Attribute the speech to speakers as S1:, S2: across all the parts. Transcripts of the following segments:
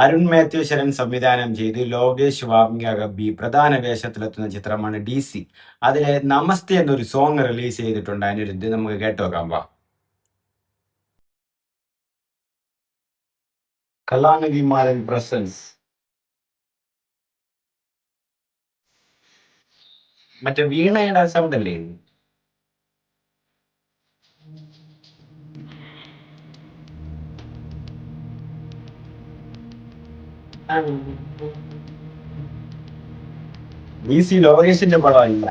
S1: അരുൺ മാത്യു ശരൺ സംവിധാനം ചെയ്ത് ലോകേഷ് വാങ്യഗബി പ്രധാന വേഷത്തിലെത്തുന്ന ചിത്രമാണ് DC. അതിലെ നമസ്തേ എന്നൊരു സോങ് റിലീസ് ചെയ്തിട്ടുണ്ട് അനിരുദ്ധ്. നമുക്ക് കേട്ടുവെക്കാം. വാ. കലാനിധി മാരൻ പ്രസൻസ്. മറ്റേ വീണയുടെ സൗണ്ട് അല്ലേ ഇത്? DC ലോകേഷിന്റെ പടമല്ല,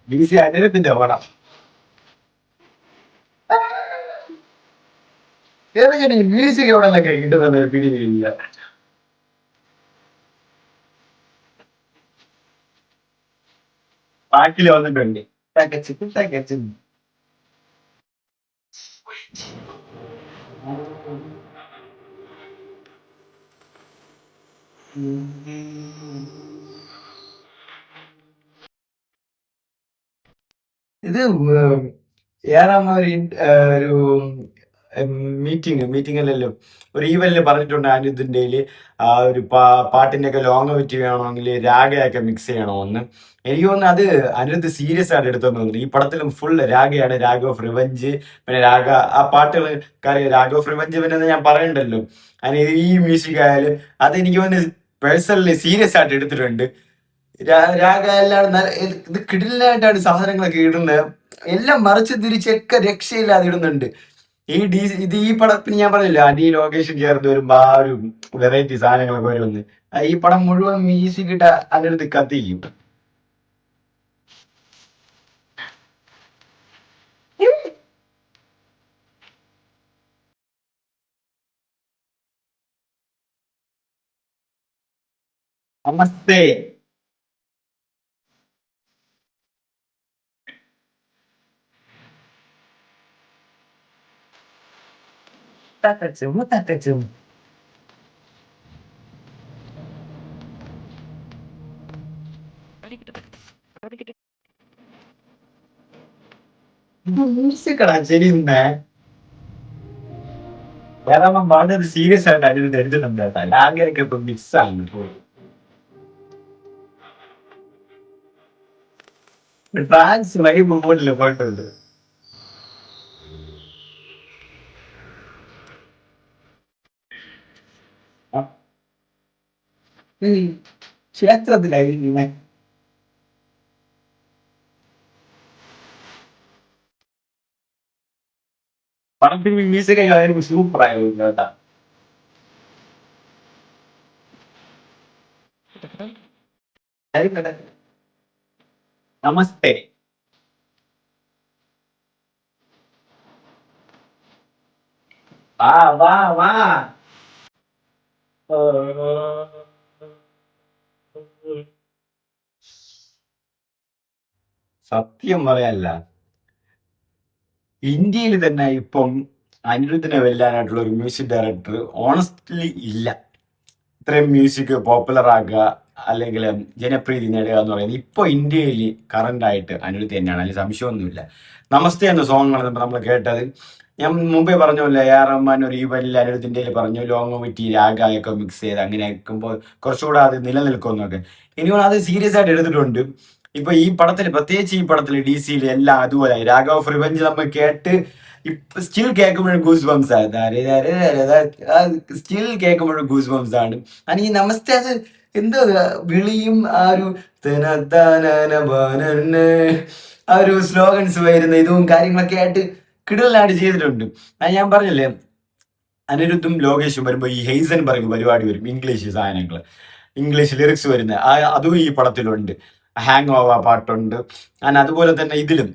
S1: DC അനിരുദ്ധിന്റെ പടം. ഏതൊക്കെയാണ് ഈ മ്യൂസിക് എവിടെ നിന്നൊക്കെ കിട്ടുന്നത് പിടിയില്ല. പാട്ടിൽ വന്നിട്ടുണ്ട്. തകച്ച് തകച്ച്. ഇത് ഏറാമ ഒരു മീറ്റിംഗ് അല്ലല്ലോ, ഒരു ഈവനില് പറഞ്ഞിട്ടുണ്ട് അനിരുദ്ധിന്റെ ആ ഒരു പാട്ടിന്റെ ഒക്കെ ലോങ് വേണമെങ്കിൽ രാഗയൊക്കെ മിക്സ് ചെയ്യണമെന്ന്. എനിക്ക് തോന്നുന്നു അത് അനിരുദ്ധ് സീരിയസ് ആയിട്ട് എടുത്തെന്ന് തോന്നുന്നു. ഈ പടത്തിലും ഫുൾ രാഗയാണ്, രാഗ ഓഫ് റിവഞ്ച്, പിന്നെ രാഗ ആ പാട്ടുകൾ കാര്യം രാഗ ഓഫ് റിവഞ്ച് പിന്നെ ഞാൻ പറയണ്ടല്ലോ. അതിന് ഈ മ്യൂസിക് ആയാലും അത് എനിക്ക് തോന്നുന്നു പേഴ്സണലി സീരിയസ് ആയിട്ട് എടുത്തിട്ടുണ്ട്. രാഗ എല്ലാം ഇത് കിടിലായിട്ടാണ് സാധനങ്ങളൊക്കെ ഇടുന്നത്. എല്ലാം മറിച്ച് തിരിച്ചൊക്കെ രക്ഷയില്ലാതെ ഇടുന്നുണ്ട്. ഈ പടത്തിന് ഞാൻ പറഞ്ഞില്ല, അനി ലോകേഷും ചേർന്ന് വരുമ്പോ ആ ഒരു വെറൈറ്റി സാധനങ്ങളൊക്കെ വരുമെന്ന്. ഈ പടം മുഴുവൻ മ്യൂസിക് ഇട്ട അതിനടുത്ത് കത്തിക്കും. നമസ്തേ. തത്തച്ചും. മ്യൂസിക്കടാ ശരി. വേറെ വളരെ സീരിയസ് ആയിട്ട് അതിന് എടുത്തിട്ടുണ്ട്. ലാഗൊക്കെ ഇപ്പൊ മിക്സ് ആണ്. ട്രാൻസ് വഴി മുമ്പോട്ടില് പോയിട്ടുണ്ട്. ക്ഷേത്രത്തിലായി പടത്തിൽ മ്യൂസിക് സൂപ്പർ ആയിരുന്നു കേട്ടാ. നമസ്തേ. വാ വാ വാ. സത്യം പറയല്ല, ഇന്ത്യയിൽ തന്നെ ഇപ്പം അനിരുദ്ധിനെ വെല്ലാനായിട്ടുള്ള ഒരു മ്യൂസിക് ഡയറക്ടർ ഓണസ്റ്റ്ലി ഇല്ല. ഇത്രയും മ്യൂസിക് പോപ്പുലർ ആക്കുക അല്ലെങ്കിൽ ജനപ്രീതി നേടുക എന്ന് പറയുന്നത് ഇപ്പൊ ഇന്ത്യയിൽ കറന്റ് ആയിട്ട് അനിരുദ്ധ് തന്നെയാണ്, അതിൽ സംശയമൊന്നുമില്ല. നമസ്തേ എന്ന സോങ് ആണ് നമ്മൾ കേട്ടത്. ഞാൻ മുമ്പേ പറഞ്ഞ പോലെ റഹ്മാൻ ഒരു ഈവനിൽ അനിരുദ്ധിന്റെ പറഞ്ഞു ലോങ് വിറ്റി രാഗയൊക്കെ മിക്സ് ചെയ്ത് അങ്ങനെ ആക്കുമ്പോൾ കുറച്ചുകൂടെ അത് നിലനിൽക്കുമെന്നൊക്കെ. ഇനിയും അത് സീരിയസ് ആയിട്ട് എടുത്തിട്ടുണ്ട്. ഇപ്പൊ ഈ പടത്തിൽ, പ്രത്യേകിച്ച് ഈ പടത്തിൽ DC എല്ലാം അതുപോലെ രാഗ ഓഫ് റിവെഞ്ച് നമ്മൾ കേട്ട് സ്റ്റിൽ കേൾക്കുമ്പോഴും ഗൂസ് ബംസ് ആണ്. സ്റ്റിൽ കേൾക്കുമ്പോഴും ഗൂസ് ബംസ് ആണ്. ഈ നമസ്തേ അത് എന്തോ വിളിയും ആ ഒരു ആ ഒരു സ്ലോഗൻസ് വരുന്ന ഇതും കാര്യങ്ങളൊക്കെ ആയിട്ട് കിടലായിട്ട് ചെയ്തിട്ടുണ്ട്. അത് ഞാൻ പറഞ്ഞില്ലേ, അനിരുദ്ധും ലോകേഷും വരുമ്പോൾ ഈ ഹെയ്സൻബർഗ് പരിപാടി വരും, ഇംഗ്ലീഷ് സാധനങ്ങൾ, ഇംഗ്ലീഷ് ലിറിക്സ് വരുന്ന അതും ഈ പടത്തിലുണ്ട്. ഹാങ് ഓവർ പാട്ടുണ്ട്. അതുപോലെ തന്നെ ഇതിലും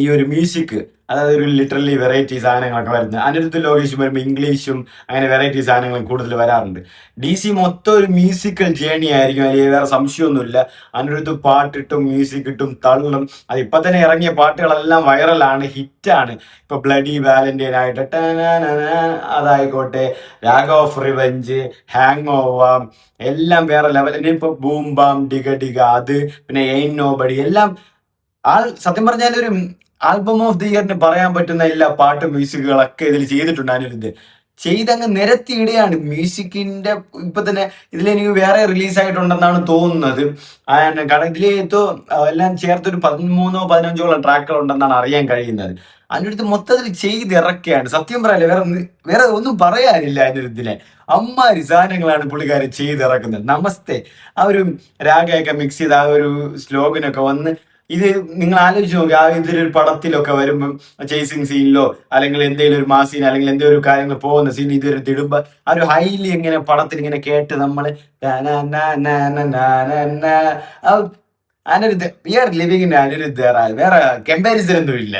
S1: ഈ ഒരു മ്യൂസിക്, അതായത് ഒരു ലിറ്ററലി വെറൈറ്റി സാധനങ്ങളൊക്കെ വരുന്നത്. അനിരുദ്ധ ലോകേഷും വരുമ്പോൾ ഇംഗ്ലീഷും അങ്ങനെ വെറൈറ്റി സാധനങ്ങളും കൂടുതൽ വരാറുണ്ട്. DC മൊത്തം ഒരു മ്യൂസിക്കൽ ജേണി ആയിരിക്കും, അതിൽ വേറെ സംശയമൊന്നുമില്ല. അനിരുദ്ധ പാട്ടിട്ടും മ്യൂസിക് ഇട്ടും തള്ളും. അത് ഇപ്പൊ തന്നെ ഇറങ്ങിയ പാട്ടുകളെല്ലാം വൈറലാണ്, ഹിറ്റാണ്. ഇപ്പൊ ബ്ലഡി വാലന്റൈൻ ആയിട്ട് അതായിക്കോട്ടെ, രാഗ ഓഫ് റിവെഞ്ച്, ഹാങ് ഓവർ, എല്ലാം വേറെ ലെവൽ. ഇനിയിപ്പോ ബൂം ബാം ഡിഗ ഡിഗ, അത് പിന്നെ എയിൻ നോബഡി, എല്ലാം സത്യം പറഞ്ഞാൽ ഒരു ആൽബം ഓഫ് ദി ഇയറിന് പറയാൻ പറ്റുന്ന എല്ലാ പാട്ട് മ്യൂസിക്കുകളൊക്കെ ഇതിൽ ചെയ്തിട്ടുണ്ട് അനിരുദ്ധ്. ചെയ്തങ്ങ് നിരത്തിയിടുകയാണ് മ്യൂസിക്കിന്റെ. ഇപ്പൊ തന്നെ ഇതിലെനിക്ക് വേറെ റിലീസ് ആയിട്ടുണ്ടെന്നാണ് തോന്നുന്നത്. കാരണം ഇതിൽ എല്ലാം ചേർത്തൊരു 13-15ഓളം ട്രാക്കുകൾ ഉണ്ടെന്നാണ് അറിയാൻ കഴിയുന്നത്. അതിൻ്റെ അടുത്ത് മൊത്തത്തിൽ ചെയ്തിറക്കുകയാണ്. സത്യം പറയല്ലേ, വേറെ ഒന്നും പറയാനില്ല അതിൻ്റെ അടുത്തിനെ. അമ്മാരി സാധനങ്ങളാണ് പുള്ളിക്കാരൻ ചെയ്തിറക്കുന്നത്. നമസ്തേ ആ ഒരു രാഗയൊക്കെ മിക്സ് ചെയ്ത് ആ ഒരു സ്ലോഗനൊക്കെ വന്ന്, ഇത് നിങ്ങൾ ആലോചിച്ച് നോക്കുക. ആ ഇതിലൊരു പടത്തിലൊക്കെ വരുമ്പം ചേസിങ് സീനിലോ അല്ലെങ്കിൽ എന്തെങ്കിലും ഒരു മാസീൻ അല്ലെങ്കിൽ എന്തെങ്കിലും ഒരു കാര്യങ്ങൾ പോകുന്ന സീൻ ഇതൊരു തിടുമ്പോ ആ ഒരു ഹൈലി ഇങ്ങനെ പടത്തിൽ ഇങ്ങനെ കേട്ട് നമ്മള് Aniruddha we are living in Aniruddha. വേറെ കമ്പാരിസൺ ഒന്നും ഇല്ല.